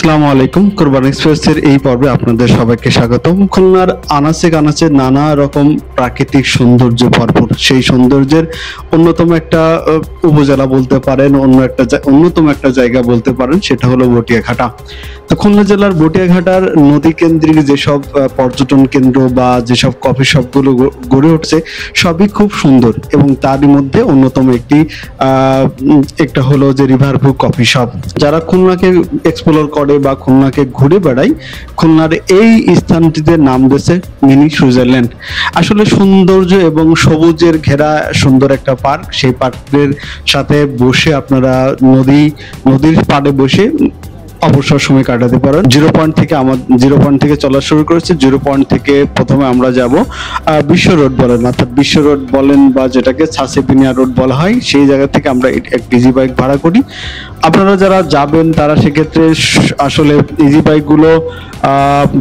আসসালামু আলাইকুম। কোরবান এক্সপ্রেসের এই পর্বে আপনাদের সবাইকে স্বাগতম। খুলনার আনাচে কানাচে নানা রকম প্রাকৃতিক সৌন্দর্য ভরপুর, সেই সৌন্দর্যের অন্যতম একটা উপজেলা বলতে পারেন, অন্যতম একটা জায়গা বলতে পারেন, সেটা হলো বটিয়াঘাটা। তো খুলনা জেলার বটিয়াঘাটার নদী কেন্দ্রিক যেসব পর্যটন কেন্দ্র বা যেসব কফি শপগুলো গড়ে উঠছে সবই খুব সুন্দর, এবং তারই মধ্যে অন্যতম একটা হলো যে রিভার ভিউ কফি শপ। যারা খুলনাকে এক্সপ্লোর করে বা খুলনাকে ঘুরে বেড়ায়, খুলনার এই স্থানটিতে নাম দিয়েছে মিনি সুইজারল্যান্ড। আসলে সৌন্দর্য এবং সবুজের ঘেরা সুন্দর একটা পার্ক। সেই পার্কের সাথে বসে আপনারা নদীর পাড়ে বসে অবসর সময় কাটাতে পারেন। জিরো পয়েন্ট থেকে চলা শুরু করেছে। জিরো পয়েন্ট থেকে প্রথমে আমরা যাব বিশ্ব রোড বলেন, অর্থাৎ বিশ্ব রোড বলেন বা যেটাকে ছাসেপিনিয়া রোড বলা হয়, সেই জায়গা থেকে আমরা এক ইজি বাইক ভাড়া করি। আপনারা যারা যাবেন তারা সেক্ষেত্রে আসলে ইজি বাইকগুলো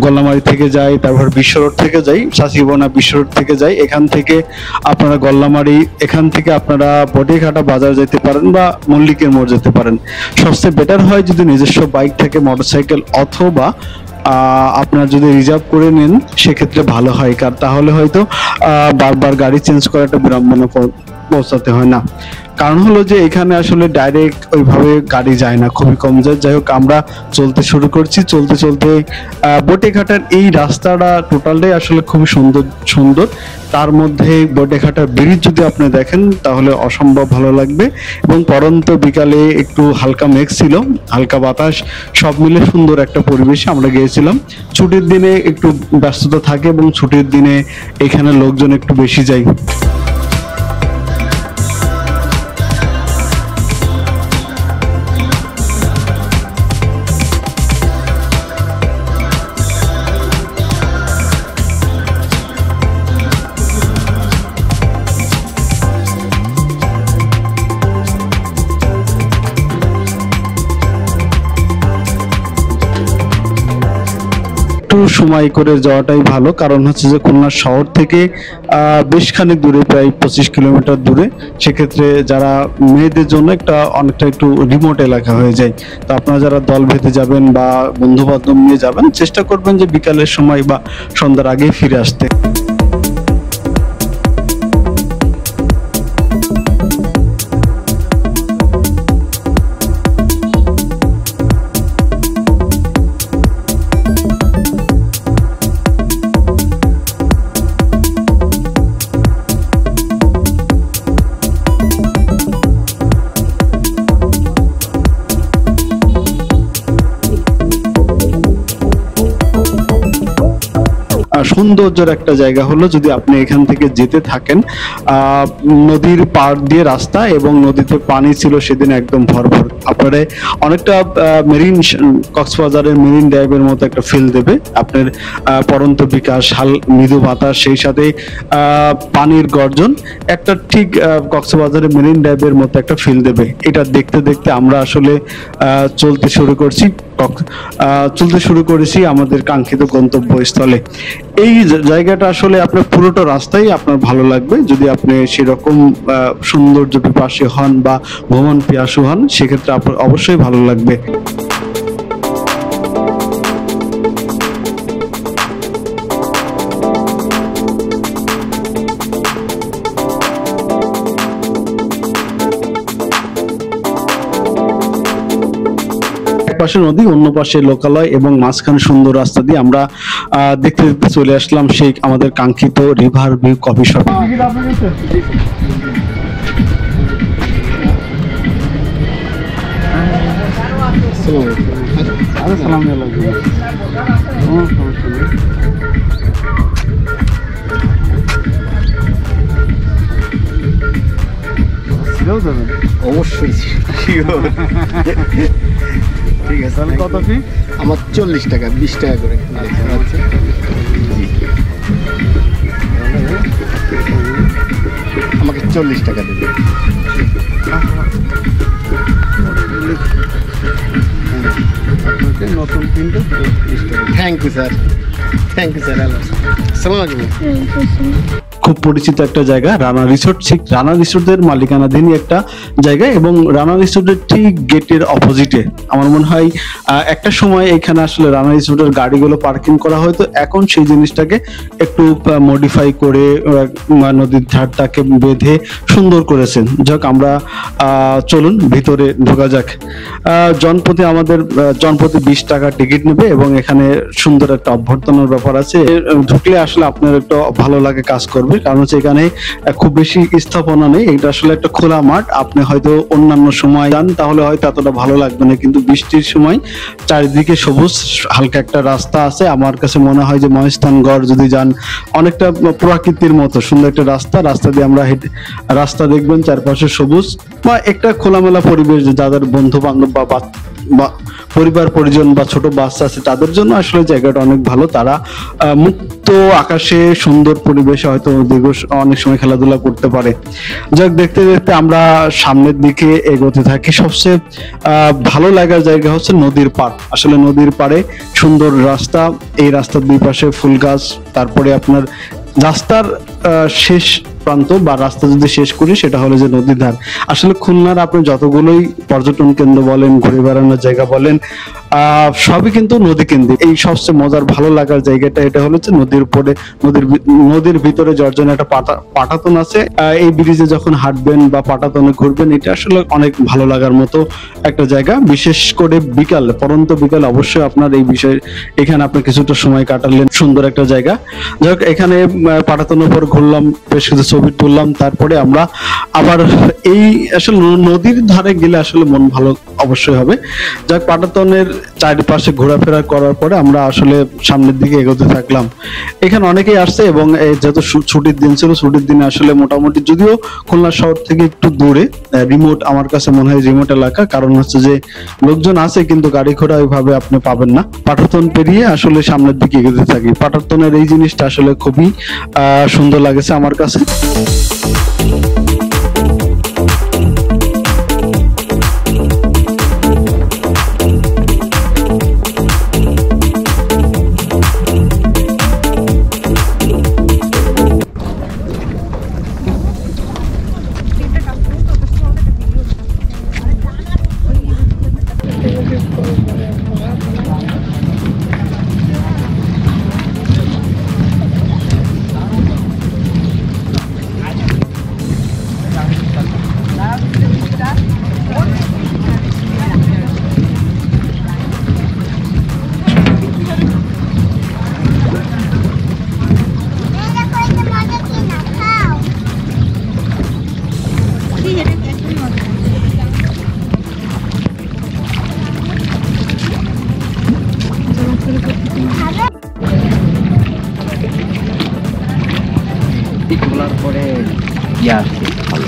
গল্লামারি থেকে যায়, তারপর বিশ্ব রোড থেকে যাই, সাসিবনা বিশ্ব রোড থেকে যাই। এখান থেকে আপনারা গল্লামারি, এখান থেকে আপনারা বটিয়াঘাটা বাজার যেতে পারেন বা মল্লিকের মোড় যেতে পারেন। সবচেয়ে বেটার হয় যদি নিজস্ব বাইক থাকে, মোটরসাইকেল, অথবা আপনার যদি রিজার্ভ করে নেন সেক্ষেত্রে ভালো হয়, কারণ তাহলে হয়তো বারবার গাড়ি চেঞ্জ করা একটা বিড়ম্বনা পৌঁছাতে হয় না। কারণ হলো যে এখানে আসলে ডাইরেক্ট ওইভাবে গাড়ি যায় না, খুবই কম যায়। যাই হোক, আমরা চলতে শুরু করছি। চলতে চলতে বটিয়াঘাটার এই রাস্তাটা টোটালটাই আসলে খুবই সুন্দর। তার মধ্যে বটিয়াঘাটার ব্রিজ যদি আপনি দেখেন তাহলে অসম্ভব ভালো লাগবে। এবং পরন্ত বিকালে একটু হালকা মেঘ ছিল, হালকা বাতাস, সব মিলে সুন্দর একটা পরিবেশে আমরা গিয়েছিলাম। ছুটির দিনে একটু ব্যস্ততা থাকে এবং ছুটির দিনে এখানে লোকজন একটু বেশি যায়। সময় করে যাওয়াটাই ভালো, কারণ হচ্ছে যে খুলনা শহর থেকে বেশ খানিক দূরে, প্রায় 25 কিলোমিটার দূরে। সেক্ষেত্রে যারা মেয়েদের জন্য অনেকটা একটু রিমোট এলাকা হয়ে যায়। তো আপনারা যারা দল বেঁধে যাবেন বা বন্ধু বান্ধব নিয়ে যাবেন, চেষ্টা করবেন যে বিকালের সময় বা সন্ধ্যার আগেই ফিরে আসতে। সৌন্দর্যের একটা জায়গা হলো, যদি আপনি এখান থেকে যেতে থাকেন, নদীর পাড় দিয়ে রাস্তা এবং নদীতে পানি ছিল সেদিন একদম ভরপুর। আপনারা অনেকটা কক্সবাজারের মেরিন ড্রাইভের মতো একটা ফিল দেবে। আপনার পরন্ত বিকাশ, মৃদু বাতাস, সেই সাথে পানির গর্জন, একটা ঠিক কক্সবাজারের মেরিন ড্রাইভের মতো একটা ফিল দেবে। এটা দেখতে দেখতে আমরা আসলে চলতে শুরু করেছি আমাদের কাঙ্ক্ষিত গন্তব্যস্থলে। এই জায়গাটা আসলে আপনার পুরোটা রাস্তাই আপনার ভালো লাগবে। যদি আপনি সেরকম সৌন্দর্য পিপাসী হন বা ভ্রমণ পিয়াসু হন, সেক্ষেত্রে আপনার অবশ্যই ভালো লাগবে। পাশে নদী, অন্য পাশে লোকালয় এবং মাঝখানে সুন্দর রাস্তা দিয়ে আমরা দেখতে দেখতে চলে আসলাম সেই আমাদের কাঙ্ক্ষিত রিভার ভিউ কফি শপ। অবশ্যই ঠিক আছে। তাহলে কত ফি? আমার 40 টাকা, 20 টাকা করে। আচ্ছা, আমাকে 40 টাকা দেবে। নতুন প্রিন্টে 20 টাকা। Thank you sir, thank you sir. আসসালামু আলাইকুম। খুব পরিচিত একটা জায়গা রানা রিসোর্ট। ঠিক রানা রিসোর্টের মালিকানাধীনই একটা জায়গা, এবং রানা রিসোর্টের ঠিক গেটের অপোজিটে আমার মনে হয় একটা সময় এখানে আসলে রানা রিসোর্টের গাড়িগুলো পার্কিং করা হয়তো, এখন সেই জিনিসটাকে একটু মডিফাই করে নদীর ধারটাকে বেঁধে সুন্দর করেছেন। যাক, আমরা চলুন ভিতরে ঢোকা যাক। জনপ্রতি আমাদের জনপ্রতি 20 টাকা টিকিট নেবে, এবং এখানে সুন্দর একটা অভ্যর্থনার ব্যাপার আছে। ঢুকলে আসলে আপনার একটু ভালো লাগে কাজ করবে, কারণ হচ্ছে এখানে খুব বেশি স্থাপনা নেই, এটা আসলে একটা খোলা মাঠ। আপনি হয়তো অন্যান্য সময় যান তাহলে হয়তো এতটা ভালো লাগবে না, কিন্তু বৃষ্টির সময় চারিদিকে সবুজ হালকা একটা রাস্তা আছে। আমার কাছে মনে হয় যে মহেস্থানগড় যদি যান, অনেকটা প্রকৃতির মতো সুন্দর একটা রাস্তা দিয়ে আমরা রাস্তা দেখবেন, চারপাশে সবুজ বা একটা খোলামেলা পরিবেশ। যাদের বন্ধু বান্ধব বা পরিবার পরিজন বা ছোট বাচ্চা আছে তাদের জন্য আসলে জায়গাটা অনেক ভালো। তারা মুক্ত আকাশে সুন্দর পরিবেশে হয়তো অনেক সময় খেলাধুলা করতে পারে। যাক, দেখতে দেখতে আমরা সামনের দিকে এগোতে থাকি। সবচেয়ে ভালো লাগার জায়গা হচ্ছে নদীর পাড়। আসলে নদীর পাড়ে সুন্দর রাস্তা, এই রাস্তার দুই পাশে ফুল গাছ, তারপরে আপনার রাস্তার শেষ প্রান্ত বা রাস্তা যদি শেষ করি সেটা হলো যে নদীর ধার। আসলে খুলনার আপনি যতগুলোই পর্যটন কেন্দ্র বলেন, ঘুরে বেড়ানোর জায়গা বলেন, সবই কিন্তু নদী কেন্দ্রিক। এই সবচেয়ে মজার ভালো লাগার জায়গাটা এটা হলো যে নদীর উপরে নদীর ভিতরে জর্জনে একটা পাটাতন আছে। এই ব্রিজে যখন হাঁটবেন বা পাটাতনে ঘুরবেন, এটা আসলে অনেক ভালো লাগার মতো একটা জায়গা। বিশেষ করে বিকাল, পরন্ত বিকাল অবশ্যই আপনার এই বিষয়ে এখানে আপনি কিছুটা সময় কাটালেন, সুন্দর একটা জায়গা। যাই হোক, এখানে পাটাতনের উপর ঘুরলাম, বেশ কিছু ছবি তুললাম, তারপরে আমরা আবার এই আসলে নদীর ধারে গেলে আসলে মন ভালো অবশ্যই হবে। যাক, পাটাতনের চারিপাশে ঘোরাফেরা করার পরে আমরা আসলে সামনের দিকে এগোতে থাকলাম। এখানে অনেকেই আসছে, এবং যেহেতু ছুটির দিন ছিল, ছুটির দিনে আসলে মোটামুটি, যদিও খুলনা শহর থেকে একটু দূরে, রিমোট, আমার কাছে মনে হয় রিমোট এলাকা, কারণ হচ্ছে যে লোকজন আছে কিন্তু গাড়ি ঘোড়া ওইভাবে আপনি পাবেন না। পাটাতন পেরিয়ে আসলে সামনের দিকে এগোতে থাকি। পাটাতনের এই জিনিসটা আসলে খুবই সুন্দর লাগেছে আমার কাছে। খোলার পরে আসছে ভালো।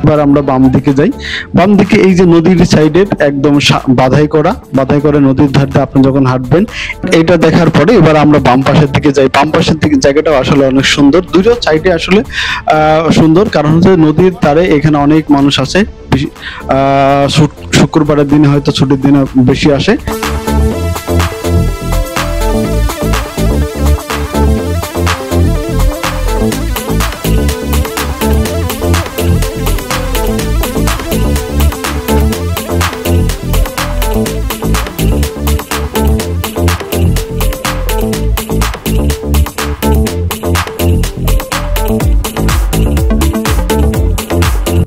এবার আমরা বাম দিকে যাই। বাম দিকে এই যে নদীর সাইডের একদম বাধাই করা নদীর ধারে আপনি যখন হাঁটবেন, এটা দেখার পরে এবার আমরা বাম পাশের দিকে যাই। বাম পাশের দিকে জায়গাটাও আসলে অনেক সুন্দর, দুটো সাইডে আসলে সুন্দর, কারণ হচ্ছে নদীর ধারে এখানে অনেক মানুষ আছে। শুক্রবারের দিনে হয়তো ছুটির দিনে বেশি আসে।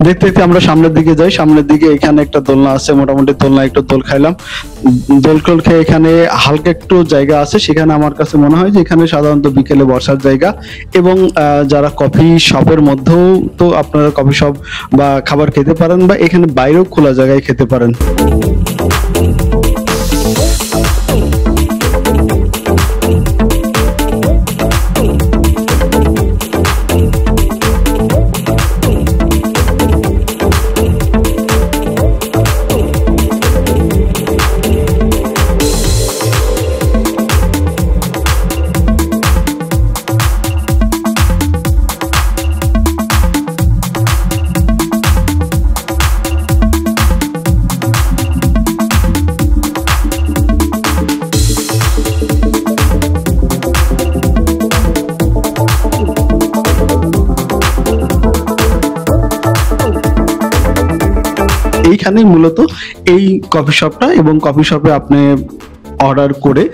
দেখতে দেখতে আমরা সামনের দিকে যাই। সামনের দিকে এখানে একটা দোলনা আছে, মোটামুটি দোলনা একটু দোল খাইলাম। দোল খেয়ে এখানে হালকা একটু জায়গা আছে, সেখানে আমার কাছে মনে হয় যে এখানে সাধারণত বিকেলে বসার জায়গা, এবং যারা কফি শপের মধ্যেও তো আপনারা কফি শপ বা খাবার খেতে পারেন, বা এখানে বাইরেও খোলা জায়গায় খেতে পারেন। এইখানেই মূলত এই কফি শপটা, এবং কফি শপে আপনি অর্ডার করে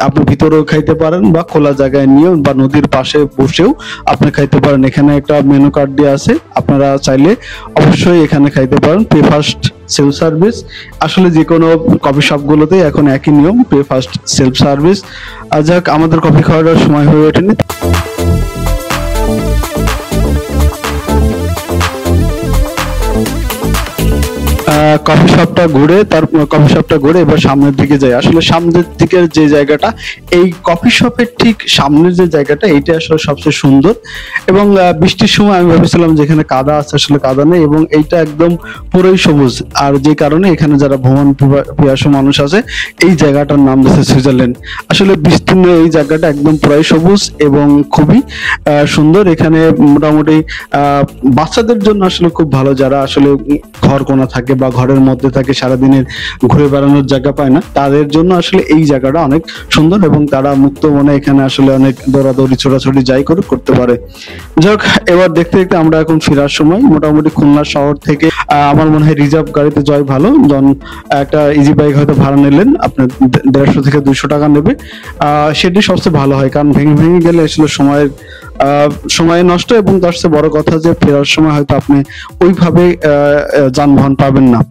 আপনি ভিতরেও খাইতে পারেন বা খোলা জায়গায় নিয়েও বা নদীর পাশে বসেও আপনি খাইতে পারেন। এখানে একটা মেনু কার্ড দেওয়া আছে, আপনারা চাইলে অবশ্যই এখানে খাইতে পারেন। পে ফার্স্ট সেলফ সার্ভিস, আসলে যে কোনো কফি শপগুলোতেই এখন একই নিয়ম, পে ফার্স্ট সেলফ সার্ভিস। যাক, আমাদের কফি খাওয়ার সময় হয়ে ওঠেনি। কফি শপটা ঘুরে এবার সামনের দিকে যাই। আসলে সামনের দিকের যে জায়গাটা, এই কফি শপের ঠিক সামনের যে জায়গাটা, এইটা আসলে সবচেয়ে সুন্দর। এবং বৃষ্টির সময় আমি ভেবেছিলাম যেখানে কাদা আছে, আসলে কাদা নেই, এবং এইটা একদম পুরোই সবুজ। আর যে কারণে এখানে যারা ভ্রমণ পিপাসু মানুষ আছে, এই জায়গাটার নাম দিয়েছে সুইজারল্যান্ড। আসলে বিস্তীর্ণ এই জায়গাটা একদম পুরাই সবুজ এবং খুবই সুন্দর। এখানে মোটামুটি বাচ্চাদের জন্য আসলে খুব ভালো, যারা আসলে ঘর কোনা থাকে বা ঘরের মধ্যে থাকে, সারাদিনের ঘুরে বেড়ানোর জায়গা পায় না, তাদের জন্য আসলে এই জায়গাটা অনেক সুন্দর, এবং তারা মুক্ত মনে এখানে আসলে অনেক দৌড়াদৌড়ি ছোটাছুটি যাই করে করতে পারে। যাক, এবার দেখতে দেখতে আমরা এখন ফেরার সময় মোটামুটি খুলনা শহর থেকে আমার মনে হয় রিজার্ভ গাড়িতে যাওয়াই ভালো। যখন একটা ইজি বাইক হয়তো ভাড়া নিলেন, আপনার 150 থেকে 200 টাকা নেবে, সেটি সবচেয়ে ভালো হয়। কারণ ভেঙে ভেঙে গেলে আসলে সময় নষ্ট, এবং তার চেয়ে বড় কথা যে ফেরার সময় হয়তো আপনি ওইভাবে যানবাহন পাবেন না।